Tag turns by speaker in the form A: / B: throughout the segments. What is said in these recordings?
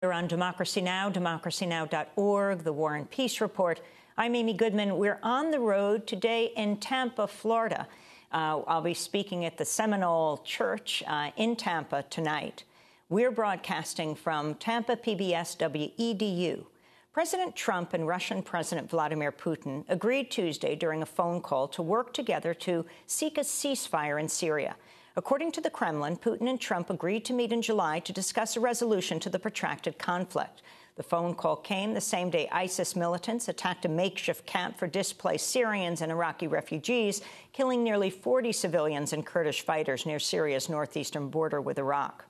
A: We're on Democracy Now!, democracynow.org, the War and Peace Report. I'm Amy Goodman. We're on the road today in Tampa, Florida. I'll be speaking at the Seminole Church in Tampa tonight. We're broadcasting from Tampa PBS WEDU. President Trump and Russian President Vladimir Putin agreed Tuesday during a phone call to work together to seek a ceasefire in Syria. According to the Kremlin, Putin and Trump agreed to meet in July to discuss a resolution to the protracted conflict. The phone call came the same day ISIS militants attacked a makeshift camp for displaced Syrians and Iraqi refugees, killing nearly 40 civilians and Kurdish fighters near Syria's northeastern border with Iraq.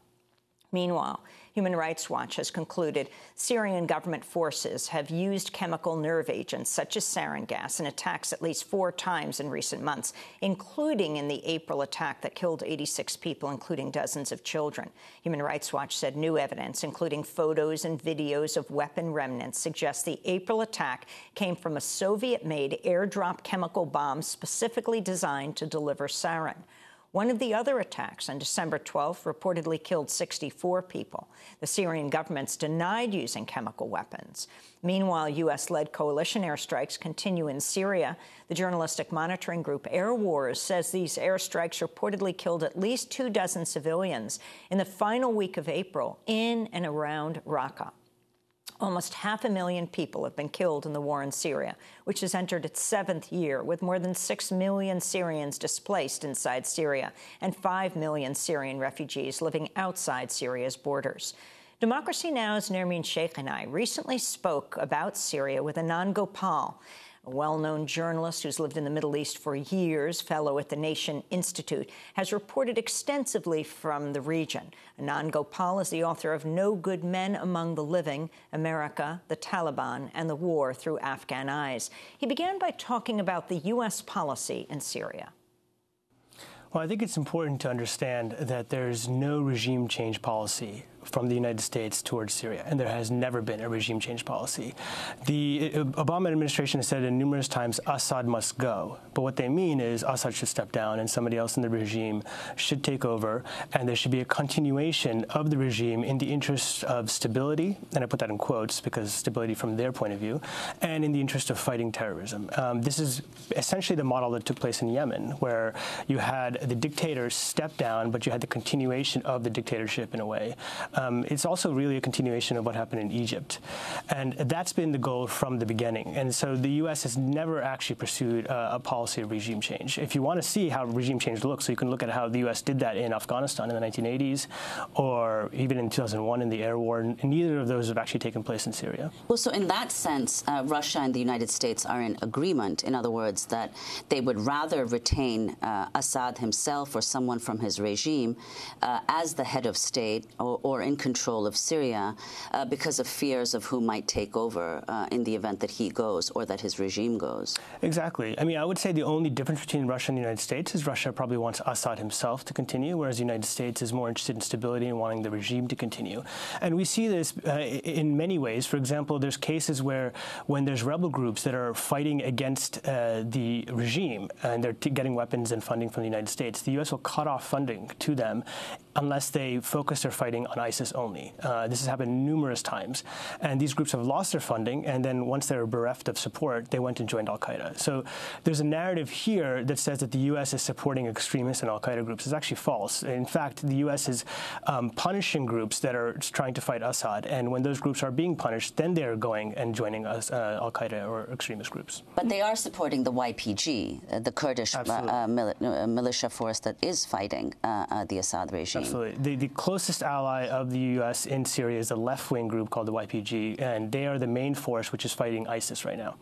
A: Meanwhile, Human Rights Watch has concluded Syrian government forces have used chemical nerve agents such as sarin gas in attacks at least 4 times in recent months, including in the April attack that killed 86 people, including dozens of children. Human Rights Watch said new evidence, including photos and videos of weapon remnants, suggests the April attack came from a Soviet-made airdrop chemical bomb specifically designed to deliver sarin. One of the other attacks on December 12th reportedly killed 64 people. The Syrian government's denied using chemical weapons. Meanwhile, U.S.-led coalition airstrikes continue in Syria. The journalistic monitoring group Air Wars says these airstrikes reportedly killed at least 24 civilians in the final week of April in and around Raqqa. Almost 500,000 people have been killed in the war in Syria, which has entered its 7th year, with more than 6 million Syrians displaced inside Syria and 5 million Syrian refugees living outside Syria's borders. Democracy Now!'s Nermeen Sheikh and I recently spoke about Syria with Anand Gopal, a well-known journalist who's lived in the Middle East for years, fellow at the Nation Institute, has reported extensively from the region. Anand Gopal is the author of No Good Men Among the Living, America, the Taliban, and the War Through Afghan Eyes. He began by talking about the U.S. policy in Syria.
B: Well, I think it's important to understand that there's no regime change policy from the United States towards Syria, and there has never been a regime change policy. The Obama administration has said numerous times Assad must go, but what they mean is Assad should step down and somebody else in the regime should take over, and there should be a continuation of the regime in the interest of stability, and I put that in quotes because stability from their point of view, and in the interest of fighting terrorism. This is essentially the model that took place in Yemen, where you had the dictator step down, but you had the continuation of the dictatorship in a way. It's also really a continuation of what happened in Egypt. And that's been the goal from the beginning. And so the U.S. has never actually pursued a policy of regime change. If you want to see how regime change looks, so you can look at how the U.S. did that in Afghanistan in the 1980s, or even in 2001 in the air war, and neither of those have actually taken place in Syria.
C: Well, so in that sense, Russia and the United States are in agreement, in other words, that they would rather retain Assad himself or someone from his regime as the head of state or in control of Syria because of fears of who might take over in the event that he goes or that his regime goes.
B: Exactly. I mean, I would say the only difference between Russia and the United States is Russia probably wants Assad himself to continue, whereas the United States is more interested in stability and wanting the regime to continue. And we see this in many ways. For example, there's cases where when there's rebel groups that are fighting against the regime and they're getting weapons and funding from the United States, the U.S. will cut off funding to them unless they focus their fighting on ISIS only. This has happened numerous times. And these groups have lost their funding, and then once they were bereft of support, they went and joined al-Qaeda. So there's a narrative here that says that the U.S. is supporting extremists and al-Qaeda groups. It's actually false. In fact, the U.S. is punishing groups that are trying to fight Assad, and when those groups are being punished, then they're going and joining al-Qaeda or extremist groups.
C: But they are supporting the YPG, the Kurdish militia force that is fighting the Assad regime.
B: Absolutely. The closest ally of the U.S. in Syria is a left-wing group called the YPG, and they are the main force which is fighting ISIS right now.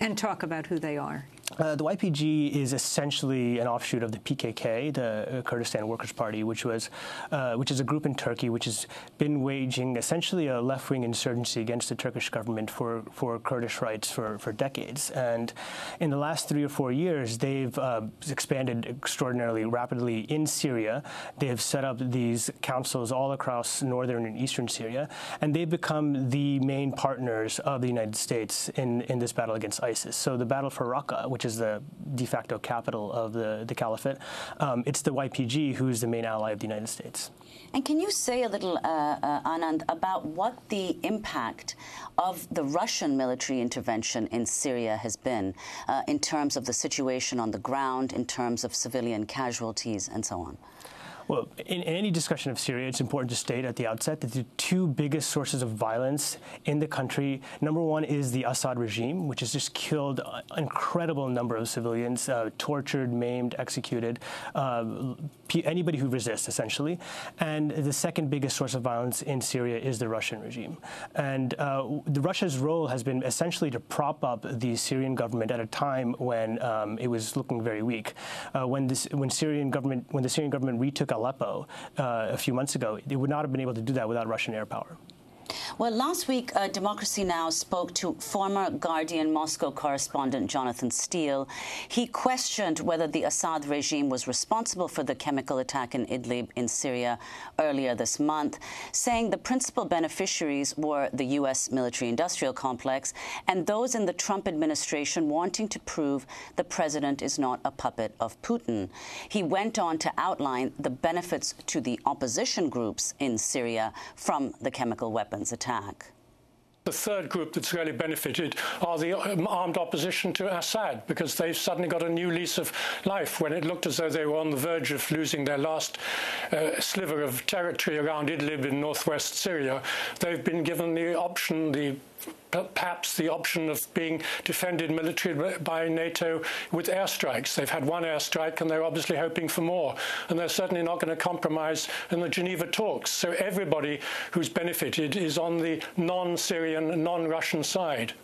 A: And talk about who they are.
B: The YPG is essentially an offshoot of the PKK, the Kurdistan Workers' Party, which is a group in Turkey which has been waging essentially a left-wing insurgency against the Turkish government for Kurdish rights for decades. And in the last 3 or 4 years, they've expanded extraordinarily rapidly in Syria. They have set up these councils all across northern and eastern Syria, and they've become the main partners of the United States in this battle against ISIS. So the battle for Raqqa, which which is the de facto capital of the caliphate, it's the YPG who's the main ally of the United States.
C: And can you say a little, Anand, about what the impact of the Russian military intervention in Syria has been in terms of the situation on the ground, in terms of civilian casualties, and so on?
B: Well, in any discussion of Syria, it's important to state at the outset that the two biggest sources of violence in the country, number one is the Assad regime, which has just killed an incredible number of civilians, tortured, maimed, executed, anybody who resists, essentially. And the second biggest source of violence in Syria is the Russian regime. And Russia's role has been essentially to prop up the Syrian government at a time when it was looking very weak. When the Syrian government retook Aleppo a few months ago, they would not have been able to do that without Russian air power.
C: Well, last week, Democracy Now! Spoke to former Guardian Moscow correspondent Jonathan Steele. He questioned whether the Assad regime was responsible for the chemical attack in Idlib in Syria earlier this month, saying the principal beneficiaries were the U.S. military-industrial complex and those in the Trump administration wanting to prove the president is not a puppet of Putin. He went on to outline the benefits to the opposition groups in Syria from the chemical weapons attack.
D: The third group that's really benefited are the armed opposition to Assad, because they've suddenly got a new lease of life. When it looked as though they were on the verge of losing their last sliver of territory around Idlib in northwest Syria, they've been given the option, perhaps the option of being defended militarily by NATO with airstrikes. They've had one airstrike and they're obviously hoping for more. And they're certainly not going to compromise in the Geneva talks. So everybody who's benefited is on the non-Syrian, non-Russian side.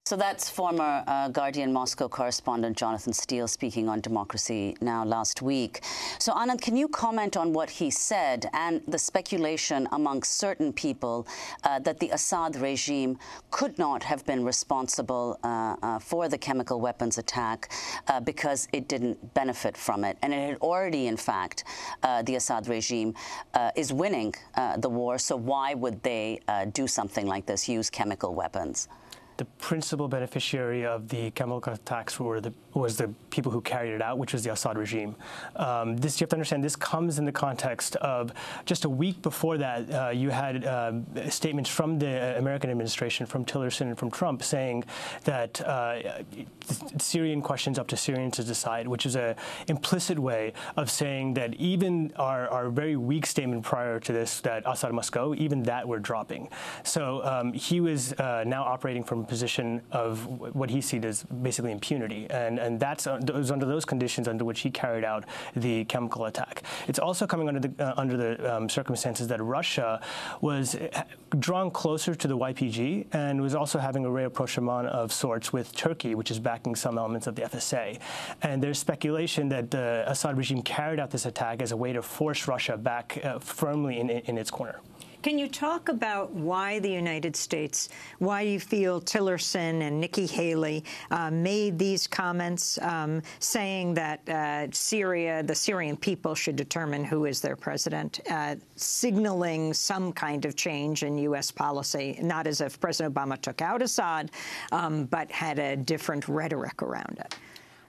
C: So that's former Guardian Moscow correspondent Jonathan Steele speaking on Democracy Now! Last week. So, Anand, can you comment on what he said and the speculation amongst certain people that the Assad regime could not have been responsible for the chemical weapons attack because it didn't benefit from it? And it had already, in fact, the Assad regime is winning the war, so why would they do something like this, use chemical weapons?
B: The principal beneficiary of the chemical attacks was the people who carried it out, which was the Assad regime. You have to understand, this comes in the context of just a week before that, you had statements from the American administration, from Tillerson and from Trump, saying that Syrian questions up to Syrians to decide, which is an implicit way of saying that even our very weak statement prior to this, that Assad must go, even that we're dropping. So he was now operating from a position of what he sees as basically impunity, and it was under those conditions under which he carried out the chemical attack. It's also coming under the circumstances that Russia was drawn closer to the YPG and was also having a rapprochement of sorts with Turkey, which is backing some elements of the FSA. And there's speculation that the Assad regime carried out this attack as a way to force Russia back firmly in its corner.
A: Can you talk about why the United States, why you feel Tillerson and Nikki Haley made these comments saying that the Syrian people should determine who is their president, signaling some kind of change in U.S. policy, not as if President Obama took out Assad, but had a different rhetoric around it?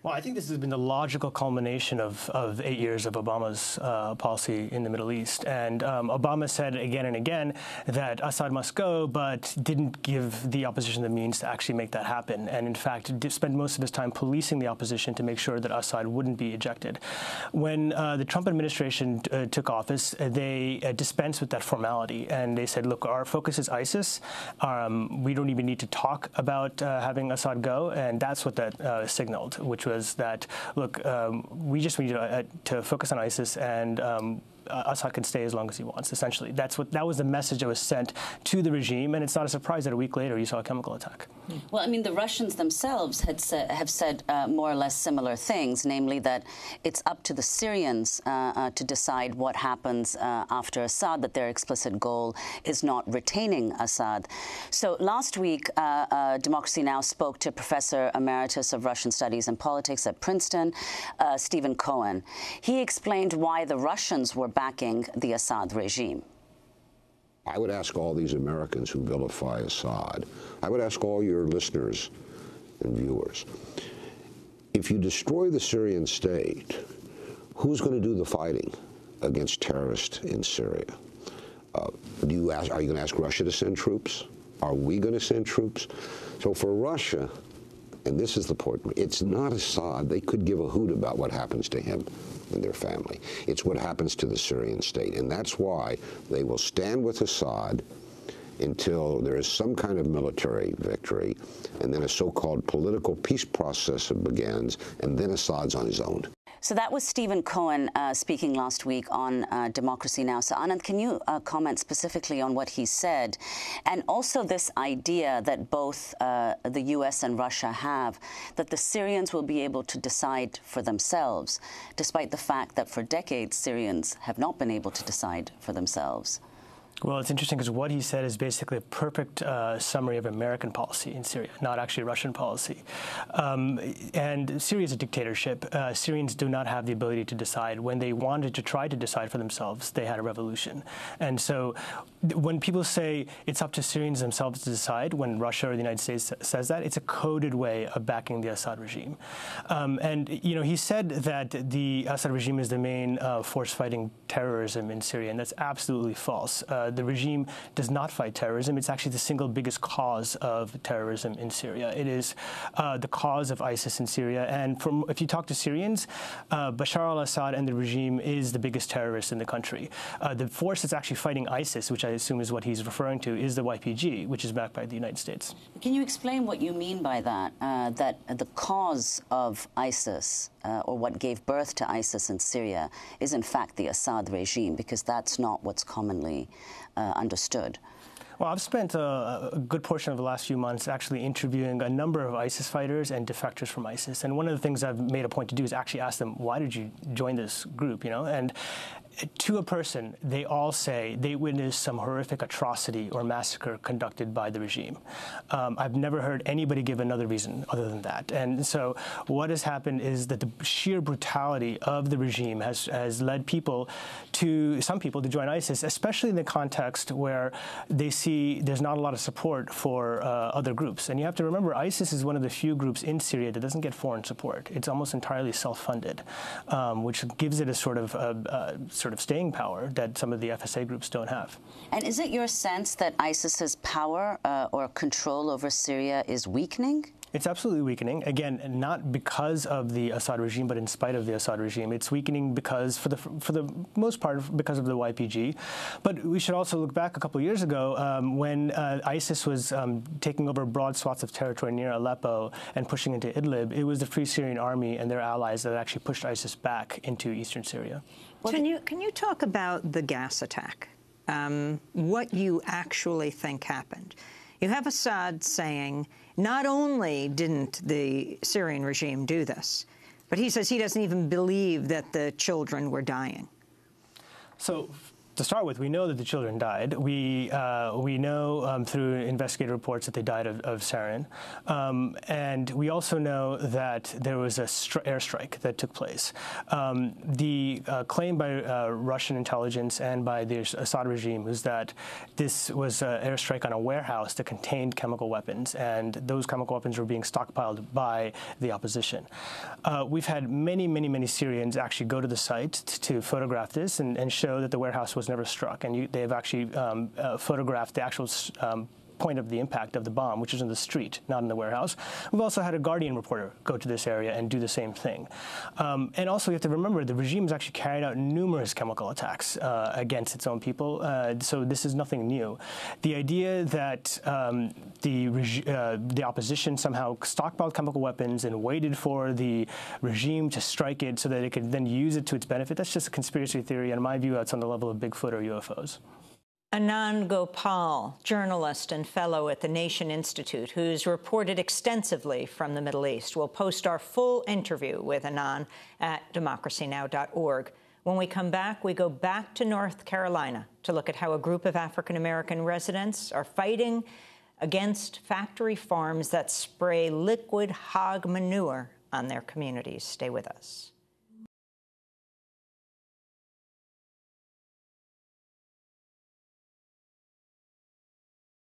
B: Well, I think this has been the logical culmination of 8 years of Obama's policy in the Middle East. And Obama said again and again that Assad must go, but didn't give the opposition the means to actually make that happen. And in fact, spent most of his time policing the opposition to make sure that Assad wouldn't be ejected. When the Trump administration took office, they dispensed with that formality. And they said, look, our focus is ISIS. We don't even need to talk about having Assad go. And that's what that signaled, which was that, look, we just need to focus on ISIS, and Assad can stay as long as he wants, essentially. That was the message that was sent to the regime, and it's not a surprise that a week later you saw a chemical attack.
C: Well, I mean, the Russians themselves have said more or less similar things, namely that it's up to the Syrians to decide what happens after Assad, that their explicit goal is not retaining Assad. So last week, Democracy Now! Spoke to Professor Emeritus of Russian Studies and Politics at Princeton, Stephen Cohen. He explained why the Russians were backing the Assad regime.
E: I would ask all these Americans who vilify Assad, I would ask all your listeners and viewers, if you destroy the Syrian state, who's going to do the fighting against terrorists in Syria? Are you going to ask Russia to send troops? Are we going to send troops? So for Russia, and this is the point, it's not Assad. They could give a hoot about what happens to him and their family. It's what happens to the Syrian state. And that's why they will stand with Assad until there is some kind of military victory, and then a so-called political peace process begins, and then Assad's on his own.
C: So that was Stephen Cohen speaking last week on Democracy Now! So Anand, can you comment specifically on what he said? And also this idea that both the U.S. and Russia have, that the Syrians will be able to decide for themselves, despite the fact that for decades Syrians have not been able to decide for themselves.
B: Well, it's interesting because what he said is basically a perfect summary of American policy in Syria, not actually Russian policy. And Syria is a dictatorship. Syrians do not have the ability to decide. When they wanted to try to decide for themselves, they had a revolution. And so when people say it's up to Syrians themselves to decide, when Russia or the United States says that, it's a coded way of backing the Assad regime. And, you know, he said that the Assad regime is the main force fighting terrorism in Syria, and that's absolutely false. The regime does not fight terrorism. It's actually the single biggest cause of terrorism in Syria. It is the cause of ISIS in Syria. And if you talk to Syrians, Bashar al-Assad and the regime is the biggest terrorist in the country. The force that's actually fighting ISIS, which I assume is what he's referring to, is the YPG, which is backed by the United States.
C: Can you explain what you mean by that, that the cause of ISIS, or what gave birth to ISIS in Syria, is in fact the Assad regime, because that's not what's commonly understood?
B: Well, I've spent a good portion of the last few months actually interviewing a number of ISIS fighters and defectors from ISIS. And one of the things I've made a point to do is actually ask them, why did you join this group, you know? And to a person, they all say they witnessed some horrific atrocity or massacre conducted by the regime. I've never heard anybody give another reason other than that. And so what has happened is that the sheer brutality of the regime has led some people to join ISIS, especially in the context where they see there's not a lot of support for other groups. And you have to remember, ISIS is one of the few groups in Syria that doesn't get foreign support. It's almost entirely self-funded, which gives it a sort of staying power that some of the FSA groups don't have.
C: And is it your sense that ISIS's power or control over Syria is weakening?
B: It's absolutely weakening. Again, not because of the Assad regime, but in spite of the Assad regime. It's weakening because, for the most part, because of the YPG. But we should also look back a couple of years ago when ISIS was taking over broad swaths of territory near Aleppo and pushing into Idlib. It was the Free Syrian Army and their allies that actually pushed ISIS back into eastern Syria.
A: Well, can you talk about the gas attack? What you actually think happened? You have Assad saying, not only didn't the Syrian regime do this, but he says he doesn't even believe that the children were dying.
B: So, to start with, we know that the children died. We know through investigative reports that they died of sarin. And we also know that there was a airstrike that took place. The claim by Russian intelligence and by the Assad regime was that this was an airstrike on a warehouse that contained chemical weapons, and those chemical weapons were being stockpiled by the opposition. We've had many Syrians actually go to the site to photograph this and show that the warehouse was never struck, and they have actually photographed the actual point of the impact of the bomb, which is in the street, not in the warehouse. We've also had a Guardian reporter go to this area and do the same thing. And also, you have to remember, the regime has actually carried out numerous chemical attacks against its own people, so this is nothing new. The idea that the opposition somehow stockpiled chemical weapons and waited for the regime to strike it so that it could then use it to its benefit, that's just a conspiracy theory, and in my view, that's on the level of Bigfoot or UFOs.
A: Anand Gopal, journalist and fellow at the Nation Institute, who's reported extensively from the Middle East. We'll post our full interview with Anand at democracynow.org. When we come back, we go back to North Carolina to look at how a group of African-American residents are fighting against factory farms that spray liquid hog manure on their communities. Stay with us.